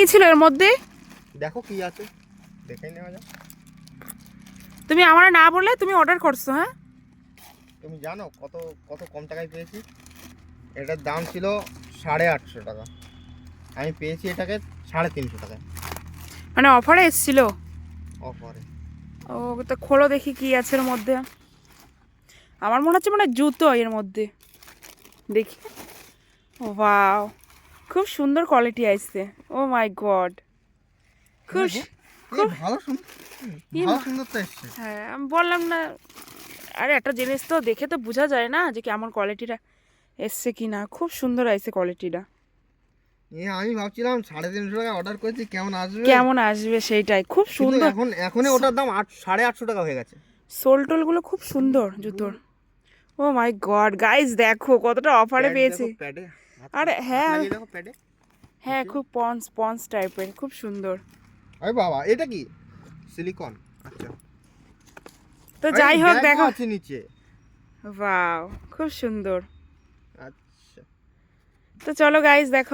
কি ছিল এর মধ্যে? দেখো কি আছে, দেখে নেওয়া যাক। তুমি আমার না বললে তুমি অর্ডার করছো? হ্যাঁ, তুমি জানো কত কত কম টাকায় পেয়েছি? এটার দাম ছিল 850 টাকা, আমি পেয়েছি এটাকে 350 টাকায় মানে অফারে এসেছিল। অফারে। ও, তো খোলো দেখি কি আছে এর মধ্যে। আমার মনে হচ্ছে মানে জুতো এর মধ্যে, দেখি। ওয়াও, খুব সুন্দর কোয়ালিটি আসছে। ও মাই গড, খুব খুব ভালো সুন্দর, ভালো সুন্দর তো এসছে। হ্যাঁ, আমি বললাম না। আরে একটা জিনিস তো দেখে তো বোঝা যায় না যে কেমন কোয়ালিটিটা এসছে কি না। খুব সুন্দর আসছে কোয়ালিটিটা। আমি ভাবছিলাম 350 টাকা অর্ডার করেছি, কেমন আসবে। কেমন আসবে সেইটাই, খুব কিন্তু সুন্দর। এখনই ওটার দাম 850 টাকা হয়ে গেছে। সোল টোলগুলো খুব সুন্দর জুতোর। ও মাই গড গাইস, দেখো কতটা অফারে পেয়েছি। প্যাডে আরে হ্যাঁ, লাগিয়ে দেখো প্যাডে। হ্যাঁ, খুব পন্স পন্স টাইপের, খুব সুন্দর। আরে বাবা, এটা কি সিলিকন? আচ্ছা, তো যাই হোক দেখো। আছে নিচে। ওয়াও, খুব সুন্দর। আচ্ছা, তো চলো গাইস, দেখো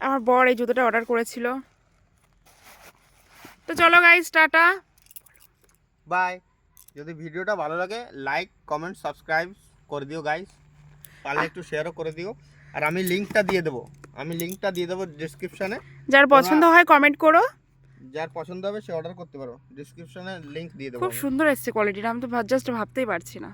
আমার বর এই জুতোটা অর্ডার করেছিল। তো চলো গাইস, টাটা বাই। যদি ভিডিওটা ভালো লাগে লাইক কমেন্ট সাবস্ক্রাইব করে দিও গাইস, পারলে একটু শেয়ারও করে দিও। আর আমি লিংকটা দিয়ে দেবো ডিসক্রিপশনে। যার পছন্দ হয় কমেন্ট করো। যার পছন্দ হবে সে অর্ডার করতে পারো, ডিসক্রিপশনে লিংক দিয়ে দেবো খুব আমি। সুন্দর এসছে কোয়ালিটিটা, আমি তো জাস্ট ভাবতেই পারছি না।